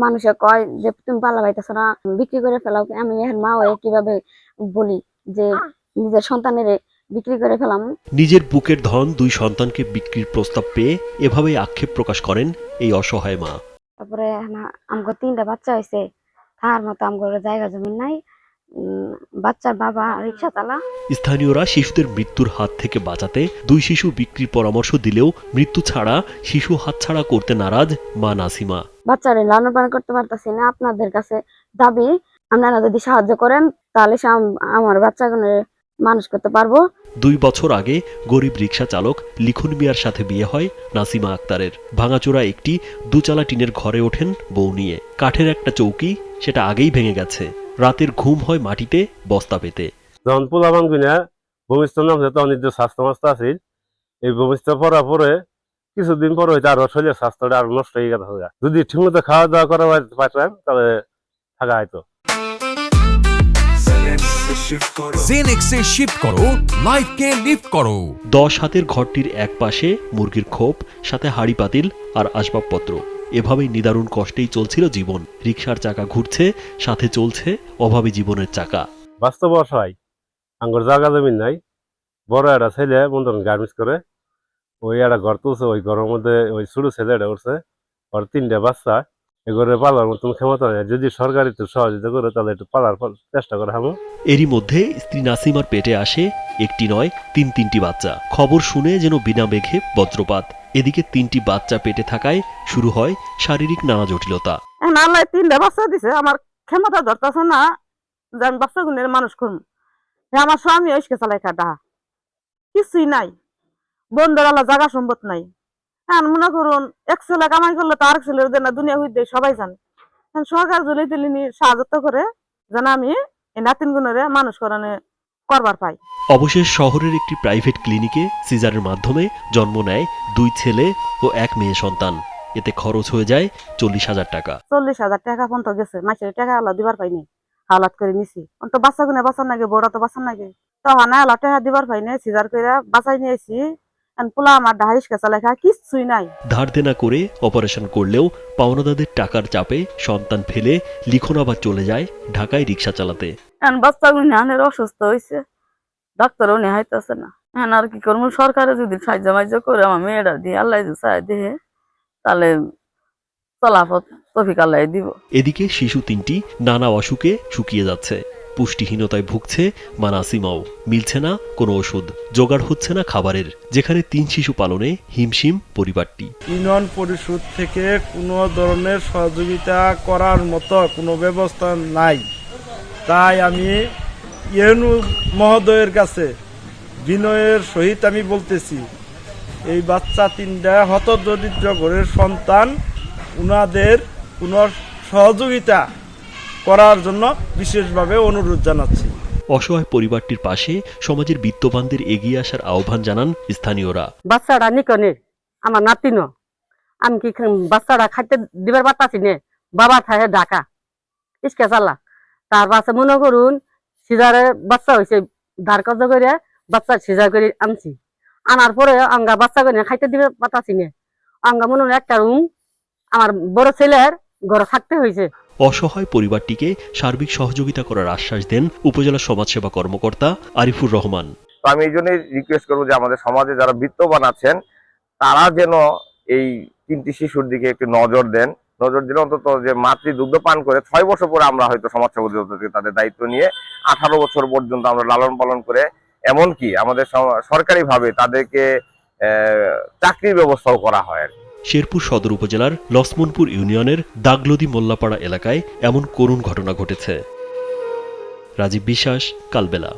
মানুষে কয় যে তুমি পালা পাইতেছ না, বিক্রি করে ফেলাও। আমি এখন মা হয়ে কিভাবে বলি যে নিজের সন্তানের বিক্রি করে ফেলাম। নিজের বুকের ধন দুই সন্তানকে বিক্রির প্রস্তাব পেয়ে এভাবেই আক্ষেপ প্রকাশ করেন এই অসহায় মা। তারপরে আমাকে 3টা বাচ্চা হয়েছে, তার মতো আমাকে জায়গা জমি নাই। বাচ্চার বাবা রিক্সা চালা। স্থানীয়রা শিশুদের মৃত্যুর হাত থেকে বাঁচাতে দুই শিশু বিক্রির পরামর্শ দিলেও মৃত্যু ছাড়া শিশু হাতছাড়া করতে নারাজ মা নাসিমা। বাচ্চারে লালন পালন করতে পারতেছি না, আপনাদের কাছে দাবি আপনারা যদি সাহায্য করেন তাহলে আমার বাচ্চাগুলো মানুষ করতে পারবো। 2 বছর আগে গরিব রিকশা চালক লিখন মিয়ার সাথে বিয়ে হয় নাসিমা আক্তারের। ভাঙাচোরা একটি 2 চালা টিনের ঘরে ওঠেন বউ নিয়ে। কাঠের একটা চৌকি, সেটা আগেই ভেঙে গেছে। রাতের ঘুম হয় মাটিতে বস্তা পেতে। যখন পোলাপান কিনা ভূমিষ্ঠ নামছে তখন যে স্বাস্থ্য মাস্তা আছে, এই ভূমিষ্ঠ পড়া পরে কিছুদিন পরে হয়তো আরো শরীরের স্বাস্থ্যটা আরো নষ্ট হয়ে গেছে। যদি ঠিকমতো খাওয়া দাওয়া করা পারতাম তাহলে থাকা হয়তো। জেনেক্সে শিফট করো, লাইফকে লিফট করো। 10 হাতের ঘরটির এক পাশে মুরগির খোপ, সাথে হাড়ি পাতিল আর আসবাবপত্র। এভাবেই নিদারুণ কষ্টেই চলছিল জীবন। রিকশার চাকা ঘুরছে, সাথে চলছে অভাবী জীবনের চাকা। বাস্তব অসহায়, আঙ্গুর জায়গা জমিন নাই। বড় একটা ছেলে বন্ধন গার্মেন্টস করে, ওই একটা ঘর তুলছে। ওই ঘরের মধ্যে ওই ছোট ছেলেটা উঠছে, ওর 3টা বাচ্চা। এগুলো পালার মতন ক্ষমতা নেই। যদি সরকার একটু সহযোগিতা করে তাহলে একটু পালার চেষ্টা করে হামো। এরই মধ্যে স্ত্রী নাসিমার পেটে আসে একটি নয় 3টি বাচ্চা। খবর শুনে যেন বিনা মেঘে বজ্রপাত। এদিকে 3টি বাচ্চা পেটে থাকায় শুরু হয় শারীরিক নানা জটিলতা। আল্লাহ 3টা বাচ্চা দিছে, আমার ক্ষমতা ধরতেছে না যে আমি বাচ্চাগুলোর মানুষ করবো। আমার স্বামী ওইসকে চালাই খাটা, কিছুই নাই। বন্ধুর আল্লাহ জায়গা সম্পদ নাই। মনে করুন এক ছেলে কামাই করলে তো আরেক ছেলের দেন না, দুনিয়া হইতে সবাই জানে। সরকার জলি তুলিনি সাহায্য করে যেন আমি এই নাতিন গুণরে মানুষ করানো করবার পাই। অবশেষ শহরের একটি প্রাইভেট ক্লিনিকে সিজারের মাধ্যমে জন্ম নেয় 2 ছেলে ও 1 মেয়ে সন্তান। এতে খরচ হয়ে যায় 40,000 টাকা। 40,000 টাকা পর্যন্ত গেছে। মাসের টাকা আল্লাহ দিবার পাইনি, হাওলাত করে নিছি। তো বাচ্চা গুনে বাঁচার নাগে, বড় তো বাঁচার নাগে। তখন আল্লাহ টাকা দিবার পাইনি, সিজার করে বাঁচাই নিয়েছি। পোলা আমার ডাহাইসকে চালাই খা, কিছুই নাই। ধার দেনা করে অপারেশন করলেও পাওনাদারদের টাকার চাপে সন্তান ফেলে লিখন আবার চলে যায় ঢাকায় রিকশা চালাতে। বাচ্চা গুনে আনের অসুস্থ হয়েছে, ডাক্তারও নেহাইতেছে না। আর কি করবো, সরকারে যদি সাহায্য মাহ্য করে আমার মেয়েটা দিয়ে আল্লাহ চাই দেহে তাহলে চলাফত তফিক আল্লাহ দিব। এদিকে শিশু 3টি নানা অসুখে শুকিয়ে যাচ্ছে। পুষ্টিহীনতায় ভুগছে মা নাসিমাও। মিলছে না কোনো ওষুধ, জোগাড় হচ্ছে না খাবারের। যেখানে 3 শিশু পালনে হিমশিম পরিবারটি। ইউনিয়ন পরিষদ থেকে কোনো ধরনের সহযোগিতা করার মতো কোনো ব্যবস্থা নাই। তাই আমি ইউনু মহোদয়ের কাছে বিনয়ের সহিত আমি বলতেছি, এই বাচ্চা 3টা হতদরিদ্র ঘরের সন্তান, উনাদের কোনো সহযোগিতা করার জন্য বিশেষভাবে অনুরোধ জানাচ্ছি। অসহায় পরিবারটির পাশে সমাজের বিত্তবানদের এগিয়ে আসার আহ্বান জানান স্থানীয়রা। বাচ্চাটা নিকনে আমার নাতিন, আমি কি বাচ্চাটা খাইতে দিবার পারতাছি নে, বাবা থাকে ঢাকা ইসকে চালা। তার পাশে মনে করুন সিজারে বাচ্চা হয়েছে, ধার কর্জ করে বাচ্চা সিজার করে আনছি। আনার পরে আঙ্গা বাচ্চা করে খাইতে দিবে পারতাছি নে। আঙ্গা মনে হয় একটা রুম আমার বড় ছেলের ঘরে থাকতে হয়েছে। অসহায় পরিবারটিকে সার্বিক সহযোগিতা করার আশ্বাস দেন উপজেলা সমাজসেবা কর্মকর্তা আরিফুর রহমান। তো আমি এই জন্যই রিকোয়েস্ট করবো যে আমাদের সমাজে যারা বিত্তবান আছেন তারা যেন এই 3টি শিশুর দিকে একটু নজর দেন। নজর দিলে অন্তত যে মাতৃ দুগ্ধ পান করে 6 বছর পরে আমরা হয়তো সমাজসেবা অধিদপ্তর থেকে তাদের দায়িত্ব নিয়ে 18 বছর পর্যন্ত আমরা লালন পালন করে, এমনকি আমাদের সরকারিভাবে তাদেরকে চাকরির ব্যবস্থাও করা হয়। শেরপুর সদর উপজেলার লছমনপুর ইউনিয়নের দাগলদি মোল্লাপাড়া এলাকায় এমন করুণ ঘটনা ঘটেছে। রাজীব বিশ্বাস, কালবেলা।